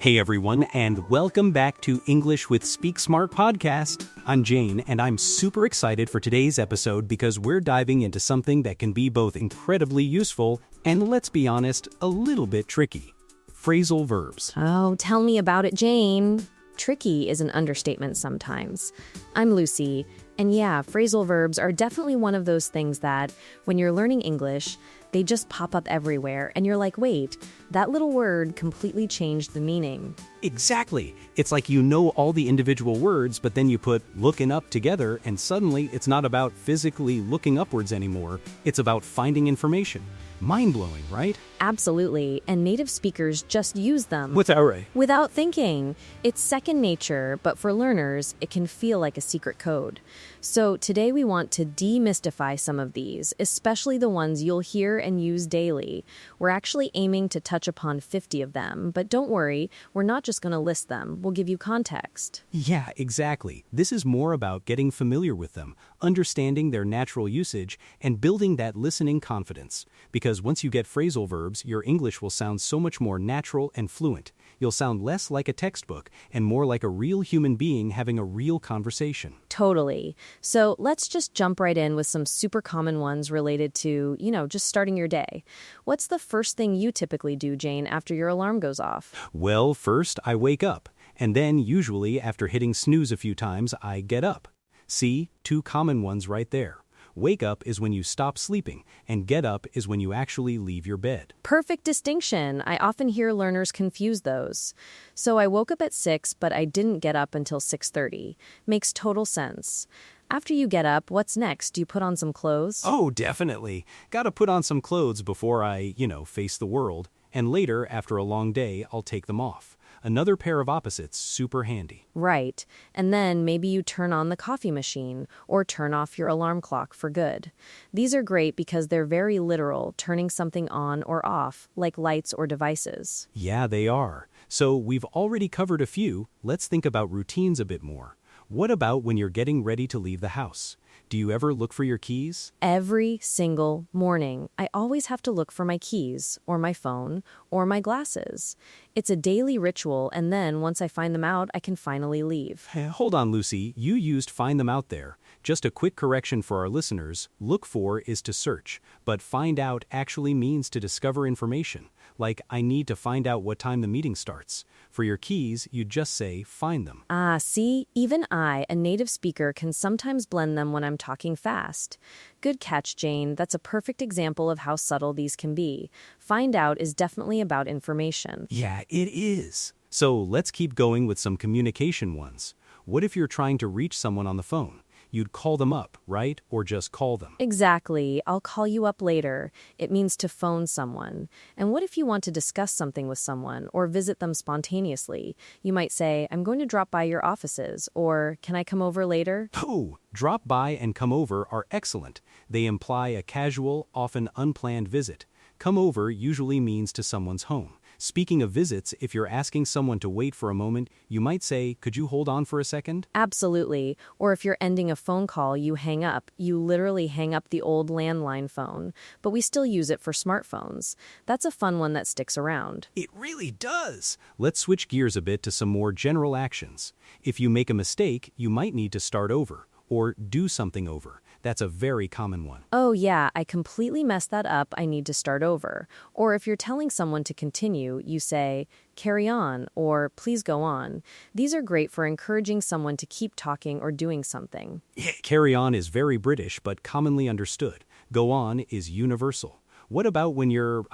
Hey everyone, and welcome back to English with Speak Smart podcast. I'm Jane, and I'm super excited for today's episode because we're diving into something that can be both incredibly useful and, let's be honest, a little bit tricky. Phrasal verbs. Oh, tell me about it, Jane. Tricky is an understatement sometimes. I'm Lucy, and yeah, phrasal verbs are definitely one of those things that, when you're learning English, they just pop up everywhere, and you're like, wait, that little word completely changed the meaning. Exactly. It's like you know all the individual words, but then you put looking up together, and suddenly it's not about physically looking upwards anymore. It's about finding information. Mind-blowing, right? Absolutely, and native speakers just use them. Without thinking. It's second nature, but for learners, it can feel like a secret code. So today we want to demystify some of these, especially the ones you'll hear and use daily. We're actually aiming to touch upon 50 of them, but don't worry, we're not just going to list them. We'll give you context. Yeah, exactly. This is more about getting familiar with them, understanding their natural usage, and building that listening confidence. Because once you get phrasal verbs, your English will sound so much more natural and fluent. You'll sound less like a textbook and more like a real human being having a real conversation. Totally. So let's just jump right in with some super common ones related to, just starting your day. What's the first thing you typically do, Jane, after your alarm goes off? Well, first I wake up, and then usually after hitting snooze a few times, I get up. See, two common ones right there. Wake up is when you stop sleeping, and get up is when you actually leave your bed. Perfect distinction. I often hear learners confuse those. So I woke up at 6, but I didn't get up until 6:30. Makes total sense. After you get up, what's next? Do you put on some clothes? Oh, definitely. Gotta put on some clothes before I, face the world. And later, after a long day, I'll take them off. Another pair of opposites, super handy. Right. And then maybe you turn on the coffee machine or turn off your alarm clock for good. These are great because they're very literal, turning something on or off, like lights or devices. Yeah, they are. So we've already covered a few. Let's think about routines a bit more. What about when you're getting ready to leave the house? Do you ever look for your keys? Every single morning, I always have to look for my keys, or my phone, or my glasses. It's a daily ritual, and then once I find them out, I can finally leave. Hey, hold on, Lucy. You used find them out there. Just a quick correction for our listeners. Look for is to search, but find out actually means to discover information. Like, I need to find out what time the meeting starts. For your keys, you just say, find them. Ah, see? Even I, a native speaker, can sometimes blend them when I'm talking fast. Good catch, Jane. That's a perfect example of how subtle these can be. Find out is definitely about information. Yeah, it is. So let's keep going with some communication ones. What if you're trying to reach someone on the phone? You'd call them up, right? Or just call them. Exactly. I'll call you up later. It means to phone someone. And what if you want to discuss something with someone or visit them spontaneously? You might say, I'm going to drop by your offices, or can I come over later? Oh, drop by and come over are excellent. They imply a casual, often unplanned visit. Come over usually means to someone's home. Speaking of visits, if you're asking someone to wait for a moment, you might say, could you hold on for a second? Absolutely. Or if you're ending a phone call, you hang up. You literally hang up the old landline phone, but we still use it for smartphones. That's a fun one that sticks around. It really does. Let's switch gears a bit to some more general actions. If you make a mistake, you might need to start over or do something over. That's a very common one. Oh yeah, I completely messed that up. I need to start over. Or if you're telling someone to continue, you say, carry on, or please go on. These are great for encouraging someone to keep talking or doing something. Yeah, carry on is very British, but commonly understood. Go on is universal. What about when you're,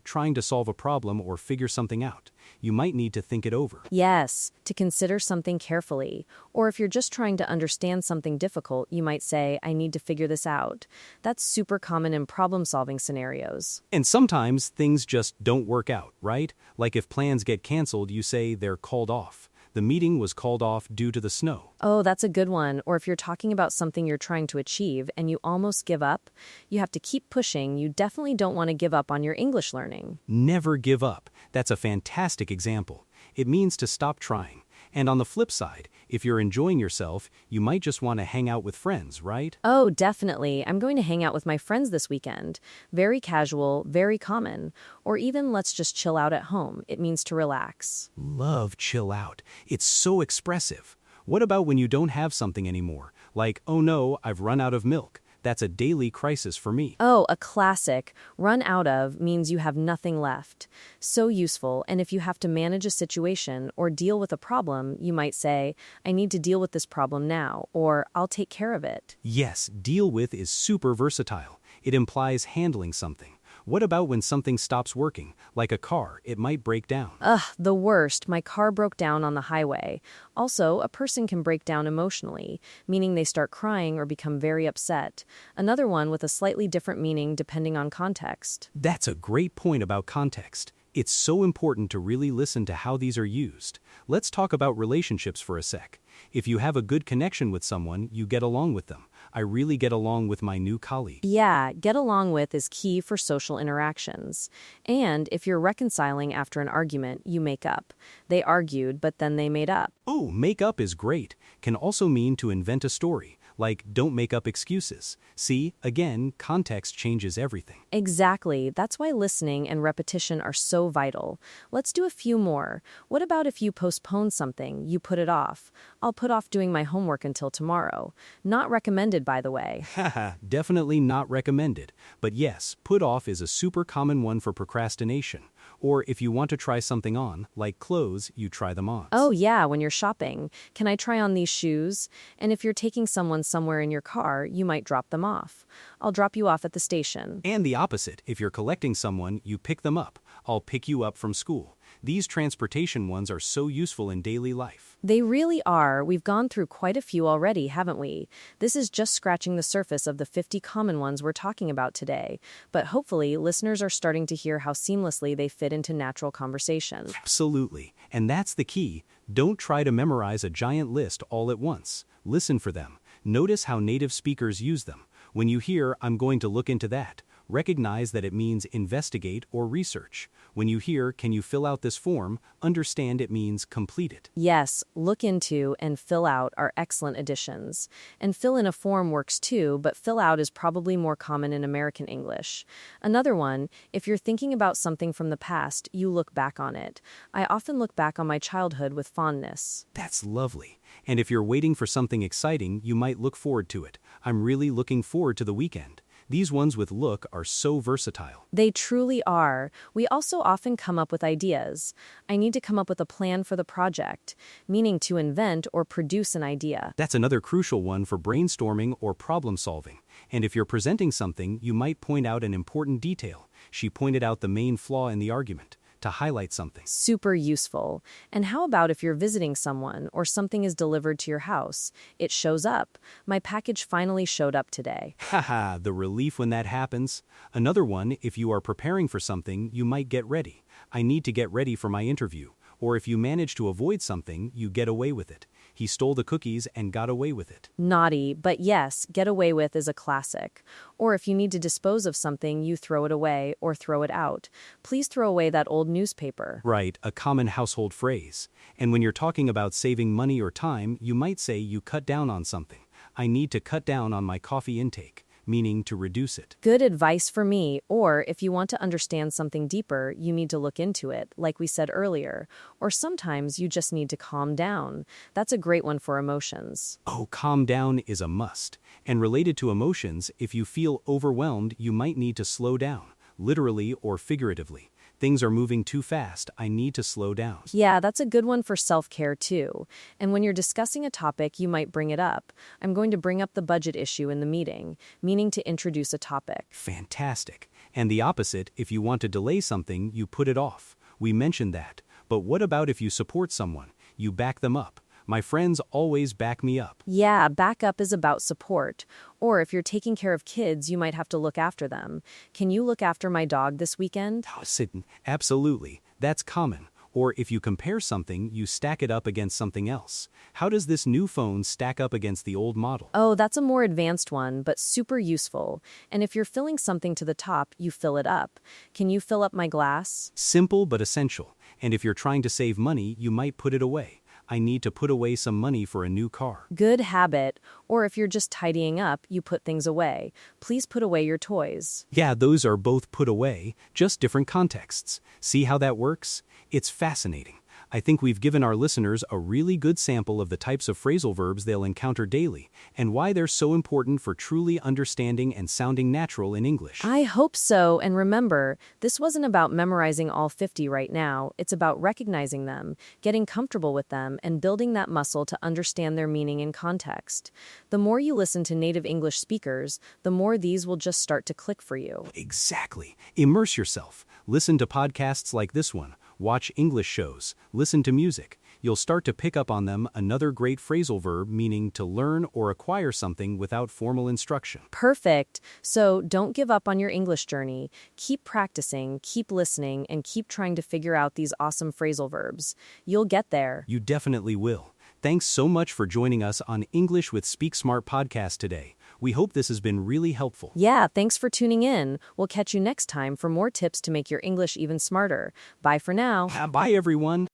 trying to solve a problem or figure something out? You might need to think it over. Yes, to consider something carefully. Or if you're just trying to understand something difficult, you might say, I need to figure this out. That's super common in problem-solving scenarios. And sometimes things just don't work out, right? Like if plans get canceled, you say they're called off. The meeting was called off due to the snow. Oh, that's a good one. Or if you're talking about something you're trying to achieve and you almost give up, you have to keep pushing. You definitely don't want to give up on your English learning. Never give up. That's a fantastic example. It means to stop trying. And on the flip side, if you're enjoying yourself, you might just want to hang out with friends, right? Oh, definitely. I'm going to hang out with my friends this weekend. Very casual, very common. Or even let's just chill out at home. It means to relax. Love chill out. It's so expressive. What about when you don't have something anymore? Like, oh no, I've run out of milk. That's a daily crisis for me. Oh, a classic. Run out of means you have nothing left. So useful, and if you have to manage a situation or deal with a problem, you might say, I need to deal with this problem now, or I'll take care of it. Yes, deal with is super versatile. It implies handling something. What about when something stops working? Like a car, it might break down. Ugh, the worst. My car broke down on the highway. Also, a person can break down emotionally, meaning they start crying or become very upset. Another one with a slightly different meaning depending on context. That's a great point about context. It's so important to really listen to how these are used. Let's talk about relationships for a sec. If you have a good connection with someone, you get along with them. I really get along with my new colleague. Yeah, get along with is key for social interactions. And if you're reconciling after an argument, you make up. They argued, but then they made up. Oh, make up is great. Can also mean to invent a story. Like, don't make up excuses. See, again, context changes everything. Exactly. That's why listening and repetition are so vital. Let's do a few more. What about if you postpone something, you put it off? I'll put off doing my homework until tomorrow. Not recommended, by the way. Haha, definitely not recommended. But yes, put off is a super common one for procrastination. Or if you want to try something on, like clothes, you try them on. Oh yeah, when you're shopping. Can I try on these shoes? And if you're taking someone somewhere in your car, you might drop them off. I'll drop you off at the station. And the opposite, if you're collecting someone, you pick them up. I'll pick you up from school. These transportation ones are so useful in daily life. They really are. We've gone through quite a few already, haven't we? This is just scratching the surface of the 50 common ones we're talking about today. But hopefully, listeners are starting to hear how seamlessly they fit into natural conversation. Absolutely. And that's the key. Don't try to memorize a giant list all at once. Listen for them. Notice how native speakers use them. When you hear, I'm going to look into that, recognize that it means investigate or research. When you hear, can you fill out this form, understand it means complete it. Yes, look into and fill out are excellent additions. And fill in a form works too, but fill out is probably more common in American English. Another one, if you're thinking about something from the past, you look back on it. I often look back on my childhood with fondness. That's lovely. And if you're waiting for something exciting, you might look forward to it. I'm really looking forward to the weekend. These ones with look are so versatile. They truly are. We also often come up with ideas. I need to come up with a plan for the project, meaning to invent or produce an idea. That's another crucial one for brainstorming or problem solving. And if you're presenting something, you might point out an important detail. She pointed out the main flaw in the argument. To highlight something. Super useful. And how about if you're visiting someone or something is delivered to your house? It shows up. My package finally showed up today. Haha, the relief when that happens. Another one, if you are preparing for something, you might get ready. I need to get ready for my interview. Or if you manage to avoid something, you get away with it. He stole the cookies and got away with it. Naughty, but yes, get away with is a classic. Or if you need to dispose of something, you throw it away or throw it out. Please throw away that old newspaper. Right, a common household phrase. And when you're talking about saving money or time, you might say you cut down on something. I need to cut down on my coffee intake, meaning to reduce it. Good advice for me. Or if you want to understand something deeper, you need to look into it, like we said earlier. Or sometimes you just need to calm down. That's a great one for emotions. Oh, calm down is a must. And related to emotions, if you feel overwhelmed, you might need to slow down, literally or figuratively. Things are moving too fast. I need to slow down. Yeah, that's a good one for self-care too. And when you're discussing a topic, you might bring it up. I'm going to bring up the budget issue in the meeting, meaning to introduce a topic. Fantastic. And the opposite, if you want to delay something, you put it off. We mentioned that. But what about if you support someone? You back them up. My friends always back me up. Yeah, backup is about support. Or if you're taking care of kids, you might have to look after them. Can you look after my dog this weekend? Oh, Sid, absolutely. That's common. Or if you compare something, you stack it up against something else. How does this new phone stack up against the old model? Oh, that's a more advanced one, but super useful. And if you're filling something to the top, you fill it up. Can you fill up my glass? Simple but essential. And if you're trying to save money, you might put it away. I need to put away some money for a new car. Good habit. Or if you're just tidying up, you put things away. Please put away your toys. Yeah, those are both put away, just different contexts. See how that works? It's fascinating. I think we've given our listeners a really good sample of the types of phrasal verbs they'll encounter daily and why they're so important for truly understanding and sounding natural in English. I hope so. And remember, this wasn't about memorizing all 50 right now. It's about recognizing them, getting comfortable with them, and building that muscle to understand their meaning in context. The more you listen to native English speakers, the more these will just start to click for you. Exactly. Immerse yourself. Listen to podcasts like this one. Watch English shows, listen to music. You'll start to pick up on them. Another great phrasal verb meaning to learn or acquire something without formal instruction. Perfect. So don't give up on your English journey. Keep practicing, keep listening, and keep trying to figure out these awesome phrasal verbs. You'll get there. You definitely will. Thanks so much for joining us on English with Speak Smart podcast today. We hope this has been really helpful. Yeah, thanks for tuning in. We'll catch you next time for more tips to make your English even smarter. Bye for now. Bye, everyone.